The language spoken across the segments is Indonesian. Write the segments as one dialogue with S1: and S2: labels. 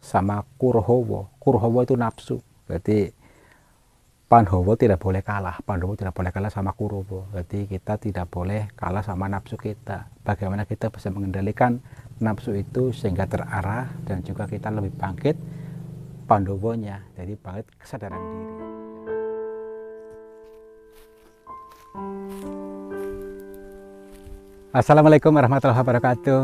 S1: sama Kurohowo. Kurohowo itu nafsu. Berarti Pandhawa tidak boleh kalah. Pandhawa tidak boleh kalah sama Kurowo. Berarti kita tidak boleh kalah sama nafsu kita. Bagaimana kita bisa mengendalikan nafsu itu sehingga terarah dan juga kita lebih bangkit Pandhawonya. Jadi bangkit kesadaran diri. Assalamualaikum warahmatullahi wabarakatuh.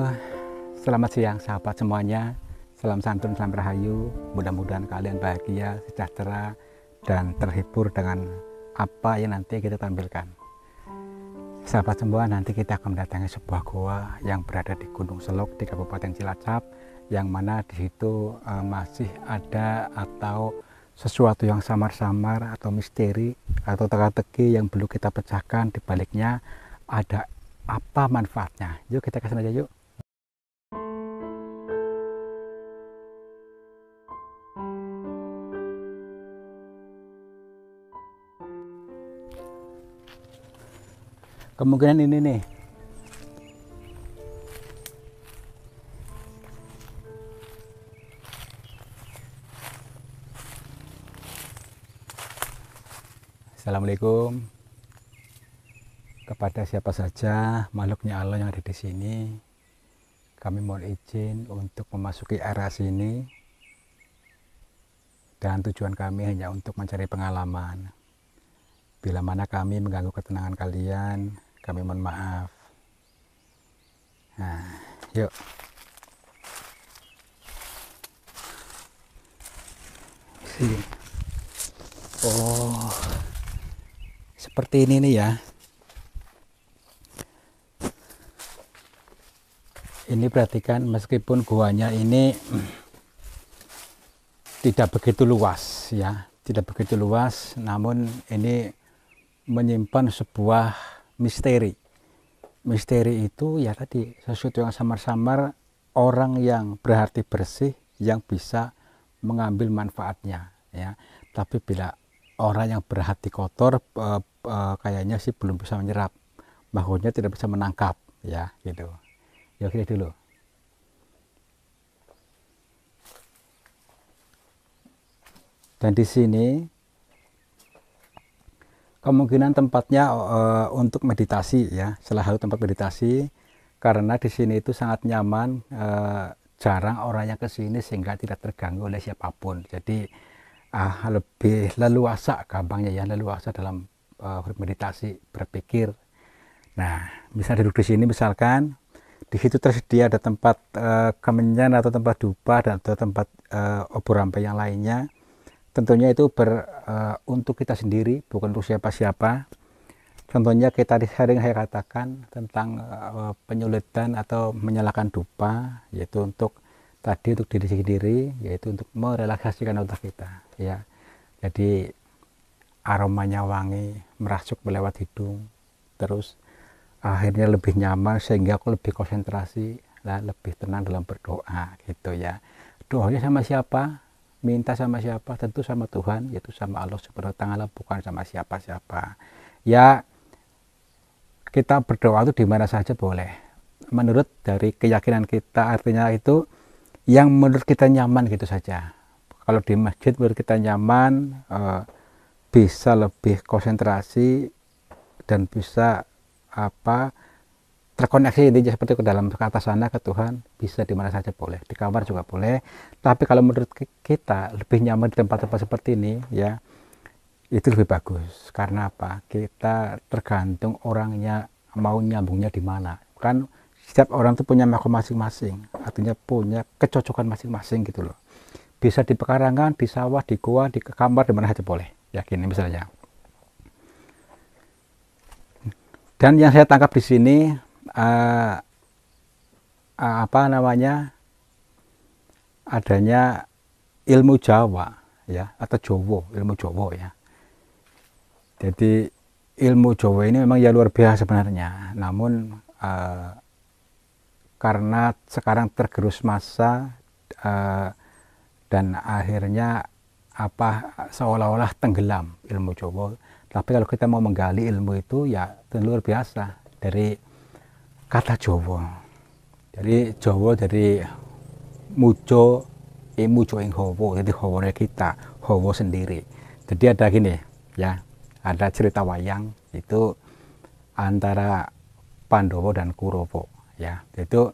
S1: Selamat siang sahabat semuanya. Salam santun, salam rahayu. Mudah-mudahan kalian bahagia, sejahtera, dan terhibur dengan apa yang nanti kita tampilkan. Sahabat semua, nanti kita akan mendatangi sebuah goa yang berada di Gunung Selok di Kabupaten Cilacap, yang mana di situ masih ada atau sesuatu yang samar-samar atau misteri atau teka-teki yang perlu kita pecahkan. Di baliknya ada apa manfaatnya. Yuk kita ke sana aja yuk. Kemungkinan ini nih. Assalamualaikum kepada siapa saja makhluknya Allah yang ada di sini. Kami mohon izin untuk memasuki area sini, dan tujuan kami hanya untuk mencari pengalaman. Bila mana kami mengganggu ketenangan kalian, kami mohon maaf. Nah, yuk. Sini. Oh, seperti ini nih ya. Ini perhatikan, meskipun guanya ini tidak begitu luas ya, tidak begitu luas, namun ini menyimpan sebuah misteri. Misteri itu ya tadi sesuatu yang samar-samar, orang yang berhati bersih yang bisa mengambil manfaatnya ya. Tapi bila orang yang berhati kotor kayaknya sih belum bisa menyerap, makhluknya tidak bisa menangkap ya gitu. Ya oke dulu. Dan di sini kemungkinan tempatnya untuk meditasi ya, salah satu tempat meditasi, karena di sini itu sangat nyaman, jarang orang yang ke sini sehingga tidak terganggu oleh siapapun. Jadi lebih leluasa, gampangnya ya, leluasa dalam meditasi, berpikir. Nah, bisa duduk di sini misalkan, di situ tersedia ada tempat kemenyan atau tempat dupa dan atau tempat obor rampai yang lainnya. Tentunya itu untuk kita sendiri, bukan untuk siapa-siapa. Contohnya kita sering saya katakan tentang penyulitan atau menyalakan dupa, yaitu untuk tadi untuk diri sendiri, yaitu untuk merelaksasikan otak kita. Ya, jadi aromanya wangi, merasuk melewat hidung, terus akhirnya lebih nyaman sehingga aku lebih konsentrasi, lebih tenang dalam berdoa, gitu ya. Doanya sama siapa? Minta sama siapa? Tentu sama Tuhan, yaitu sama Allah Subhanahu wa Ta'ala, bukan sama siapa-siapa. Ya, kita berdoa itu di mana saja boleh. Menurut dari keyakinan kita, artinya itu yang menurut kita nyaman gitu saja. Kalau di masjid menurut kita nyaman, bisa lebih konsentrasi dan bisa terkoneksi intinya seperti ke dalam ke atas sana ke Tuhan, bisa di mana saja boleh, di kamar juga boleh. Tapi kalau menurut kita lebih nyaman di tempat-tempat seperti ini ya, itu lebih bagus. Karena apa? Kita tergantung orangnya mau nyambungnya di mana. Kan setiap orang itu punya makom masing-masing, artinya punya kecocokan masing-masing gitu loh. Bisa di pekarangan, di sawah, di goa, di kamar, di mana saja boleh. Yakin misalnya. Dan yang saya tangkap di sini adanya ilmu Jawa ya, atau Jowo, ilmu Jowo ya. Jadi ilmu Jawa ini memang ya luar biasa sebenarnya, namun karena sekarang tergerus massa dan akhirnya seolah-olah tenggelam ilmu Jawa. Tapi kalau kita mau menggali ilmu itu ya luar biasa, dari kata Jawa. Jadi Jawa dari mujo Emu join Hawa, jadi Hawa kita, Hawa sendiri. Jadi ada gini ya, ada cerita wayang itu antara Pandowo dan Kurowo ya. Itu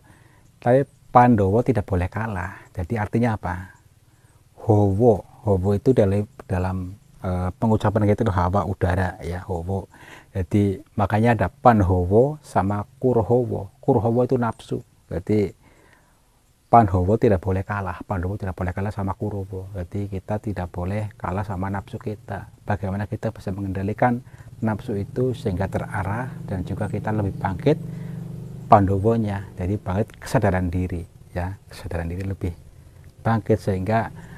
S1: tapi Pandowo tidak boleh kalah. Jadi artinya apa? Hawa itu dalam pengucapan kita itu hawa udara ya, Hawa. Jadi makanya ada Panhawa sama Kurawa. Kurawa itu nafsu. Jadi Panhawa tidak boleh kalah, Pandawa tidak boleh kalah sama Kurawa. Jadi kita tidak boleh kalah sama nafsu kita. Bagaimana kita bisa mengendalikan nafsu itu sehingga terarah dan juga kita lebih bangkit Pandawanya. Jadi bangkit kesadaran diri ya, kesadaran diri lebih bangkit sehingga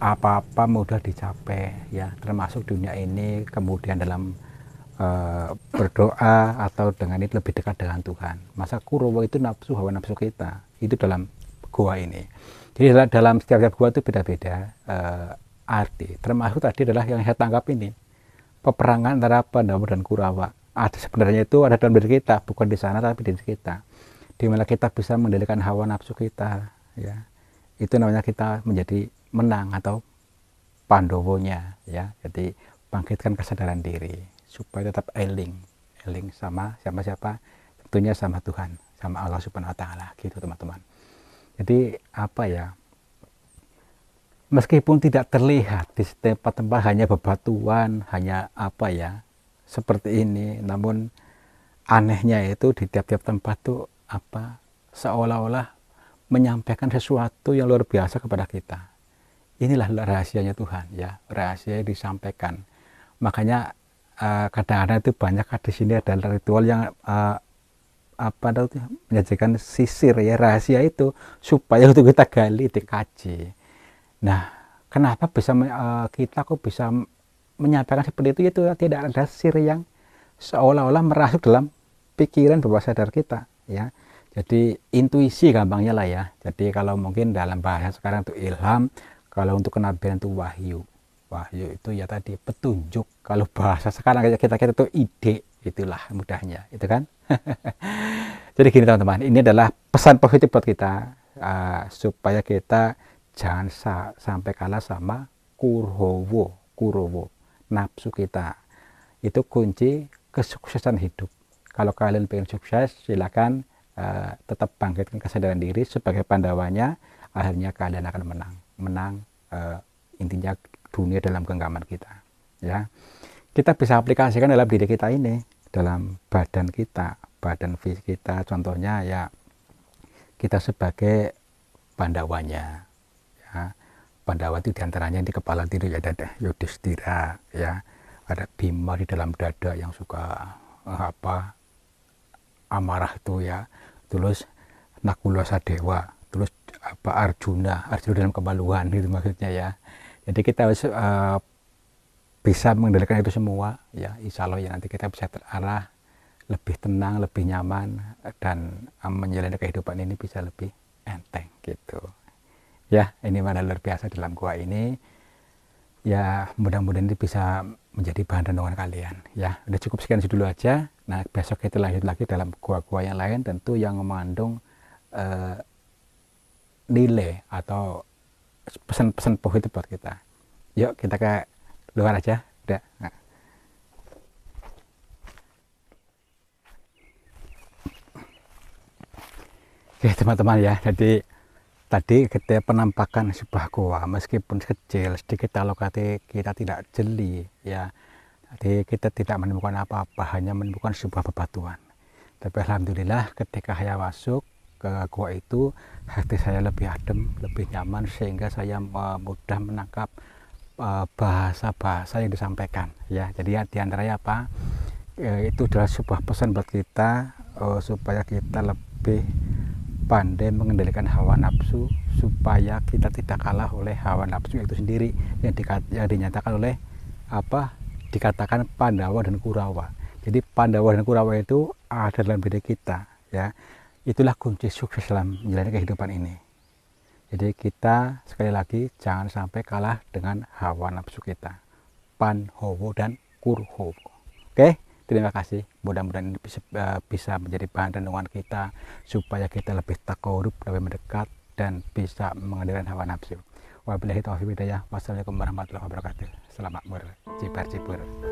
S1: apa-apa mudah dicapai ya, termasuk dunia ini, kemudian dalam berdoa atau dengan itu lebih dekat dengan Tuhan. Masa Kurawa itu nafsu, hawa nafsu kita itu dalam gua ini. Jadi dalam setiap gua itu beda-beda arti. Termasuk tadi adalah yang saya tangkap ini, peperangan antara Pandawa dan Kurawa. Ada sebenarnya itu ada dalam diri kita, bukan di sana tapi di diri kita. Di mana kita bisa mengendalikan hawa nafsu kita, ya. Itu namanya kita menjadi menang atau Pandawonya, ya. Jadi bangkitkan kesadaran diri supaya tetap eling sama siapa, tentunya sama Tuhan, sama Allah Subhanahu Wa Taala, gitu teman-teman. Jadi apa ya, meskipun tidak terlihat di tempat-tempat hanya bebatuan, hanya apa ya seperti ini, namun anehnya itu di tiap-tiap tempat tuh apa, seolah-olah menyampaikan sesuatu yang luar biasa kepada kita. Inilah rahasianya Tuhan ya, rahasia yang disampaikan. Makanya kadang-kadang itu banyak di sini ada ritual yang menyajikan sisir ya, rahasia itu supaya untuk kita gali, dikaji. Nah, kenapa bisa kita kok bisa menyampaikan seperti itu tidak ada sir yang seolah-olah merasuk dalam pikiran bawah sadar kita ya. Jadi intuisi gampangnya lah ya. Jadi kalau mungkin dalam bahasa sekarang itu ilham, kalau untuk kenabian itu wahyu. Wahyu itu ya tadi petunjuk. Kalau bahasa sekarang kita itu ide, itulah mudahnya, itu kan. Jadi gini teman-teman, ini adalah pesan positif buat kita supaya kita jangan sampai kalah sama Kurawa, nafsu kita. Itu kunci kesuksesan hidup. Kalau kalian pengen sukses, silakan tetap bangkitkan kesadaran diri sebagai Pandawanya. Akhirnya kalian akan menang intinya dunia dalam genggaman kita ya. Kita bisa aplikasikan dalam diri kita ini, dalam badan kita, badan fisik kita. Contohnya ya kita sebagai Pandawanya ya. Pandawa itu diantaranya di kepala diri ya, ada Yudhistira ya, ada Bima di dalam dada yang suka amarah itu ya, terus Nakula Sadewa, terus Arjuna dalam kemaluan gitu maksudnya ya. Jadi kita harus bisa mengendalikan itu semua ya, insya Allah ya, nanti kita bisa terarah, lebih tenang, lebih nyaman, dan menjalani kehidupan ini bisa lebih enteng gitu ya. Ini mana luar biasa dalam gua ini ya, mudah-mudahan ini bisa menjadi bahan renungan kalian ya. Udah cukup sekian dulu aja. Nah, besok kita lanjut lagi dalam gua-gua yang lain, tentu yang mengandung nilai atau pesan-pesan positif buat kita. Yuk kita ke luar aja. Udah. Nah. Oke teman-teman ya, jadi tadi kita penampakan sebuah gua, meskipun kecil, sedikit alokasi kita tidak jeli ya. Jadi kita tidak menemukan apa-apa, hanya menemukan sebuah bebatuan. Tapi alhamdulillah ketika saya masuk ke gua itu, hati saya lebih adem, lebih nyaman, sehingga saya mudah menangkap bahasa-bahasa yang disampaikan ya. Jadi diantaranya apa, itu adalah sebuah pesan buat kita supaya kita lebih pandai mengendalikan hawa nafsu, supaya kita tidak kalah oleh hawa nafsu itu sendiri yang dinyatakan oleh dikatakan Pandawa dan Kurawa. Jadi Pandawa dan Kurawa itu ada dalam diri kita ya. Itulah kunci sukses dalam menjalani kehidupan ini. Jadi kita sekali lagi jangan sampai kalah dengan hawa nafsu kita, Panhawa dan Kurawa. Oke, terima kasih. Mudah-mudahan ini bisa menjadi bahan renungan kita supaya kita lebih takarub, lebih mendekat dan bisa mengendalikan hawa nafsu. Wabillahi taufiq hidayah. Wassalamualaikum warahmatullahi wabarakatuh. Selamat bercibar-cibar.